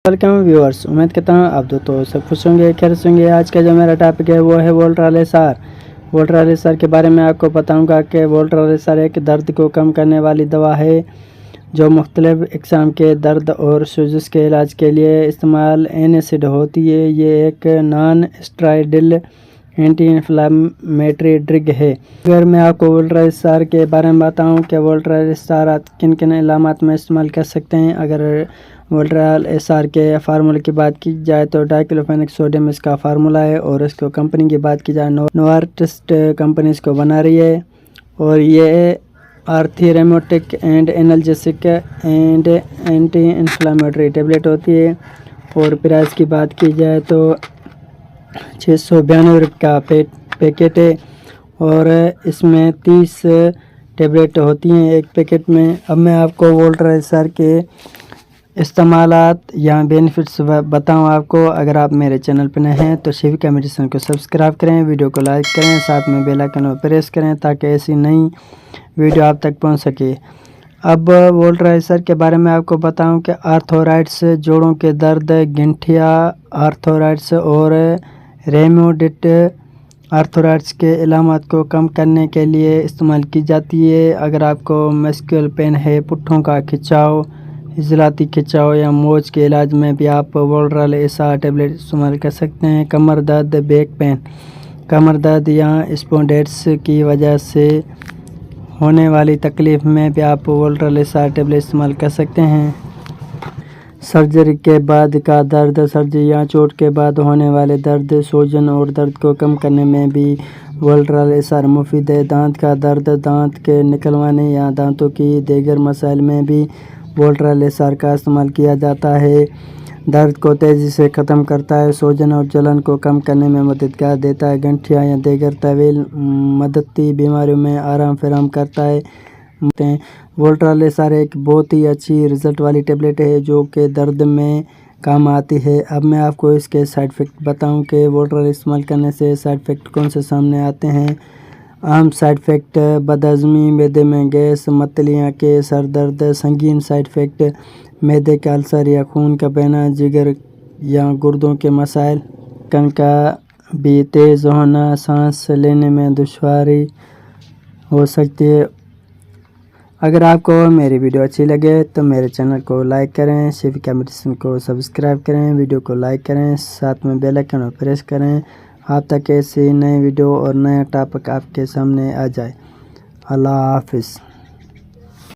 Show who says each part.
Speaker 1: Welcome viewers, उम्मीद करता हूँ आप दोस्तों सब खुश होंगे, खैर होंगे। आज का जो मेरा टॉपिक है वो है वोल्ट्राल एसआर। वोल्ट्राल एसआर के बारे में आपको बताऊंगा कि वोल्ट्राल एसआर एक दर्द को कम करने वाली दवा है जो मुख्तलिफ इक़साम के दर्द और सोजिश के इलाज के लिए इस्तेमाल एनेसिड होती है। ये एक non steroidal anti inflammatory drug है। अगर मैं आपको वोल्ट्राल एसआर के बारे में बताऊं कि वोल्ट्राल एसआर आप किन किन इलामात में इस्तेमाल कर सकते हैं। अगर वोल्ट्राल एसआर के फार्मूले की बात की जाए तो डाइक्लोफेनेक सोडियम इसका फार्मूला है, और इसको कंपनी की बात की जाए नोवार्टिस कंपनी इसको बना रही है, और ये आर्थीरेमेटिक and analgesic and anti inflammatory tablet होती है। और प्राइस की बात की जाए तो 692 रुपये का पैकेट है, और इसमें 30 टेबलेट होती हैं एक पैकेट में। अब मैं आपको वोल्ट्राल एसआर के इस्तेमालात या बेनिफिट्स बताऊं आपको। अगर आप मेरे चैनल पर नए हैं तो शिविका मेडिसिन को सब्सक्राइब करें, वीडियो को लाइक करें, साथ में बेल आइकन को प्रेस करें ताकि ऐसी नई वीडियो आप तक पहुंच सके। अब वोल्ट्राल एसआर के बारे में आपको बताऊं कि आर्थराइटिस, जोड़ों के दर्द, गठिया आर्थराइटिस और रेमोडेट आर्थराइटिस के इलामात को कम करने के लिए इस्तेमाल की जाती है। अगर आपको मस्कुलर पेन है, पुट्ठों का खिंचाव, इजलाती खिंचाव या मोच के इलाज में भी आप वोल्ट्राल एसआर टेबलेट इस्तेमाल कर सकते हैं। कमर दर्द, बैक पेन, कमर दर्द या स्पॉन्डिलाइटिस की वजह से होने वाली तकलीफ़ में भी आप वोल्ट्राल एसआर टेबलेट इस्तेमाल कर सकते हैं। सर्जरी के बाद का दर्द, सर्जरी या चोट के बाद होने वाले दर्द, सूजन और दर्द को कम करने में भी वोल्ट्राल एसआर मुफीद है। दांत का दर्द, दांत के निकलवाने या दांतों की दीगर मसाइल में भी वोल्ट्राल एसआर का इस्तेमाल किया जाता है। दर्द को तेज़ी से ख़त्म करता है, सूजन और जलन को कम करने में मददगार देता है, गठिया या दीगर तवील मदती बीमारियों में आराम फराहम करता है। वोल्ट्राल एसआर एक बहुत ही अच्छी रिज़ल्ट वाली टेबलेट है जो कि दर्द में काम आती है। अब मैं आपको इसके साइड इफ़ेक्ट बताऊं कि वोल्ट्राल इस्तेमाल करने से साइड इफ़ेक्ट कौन से सामने आते हैं। आम साइड इफ़ेक्ट बदहज़मी, मैदे में गैस, मतलियाँ के सर दर्द। संगीन साइड इफ़ेक्ट मैदे का अल्सर या खून का बहना, जिगर या गुर्दों के मसाइल, कन का भी तेज़ होना, सांस लेने में दुश्वारी हो सकती है। अगर आपको मेरी वीडियो अच्छी लगे तो मेरे चैनल को लाइक करें, शिविका मेडिसिन को सब्सक्राइब करें, वीडियो को लाइक करें, साथ में बेल आइकन को प्रेस करें आप तक ऐसी नई वीडियो और नया टॉपिक आपके सामने आ जाए। अल्लाह हाफिज़।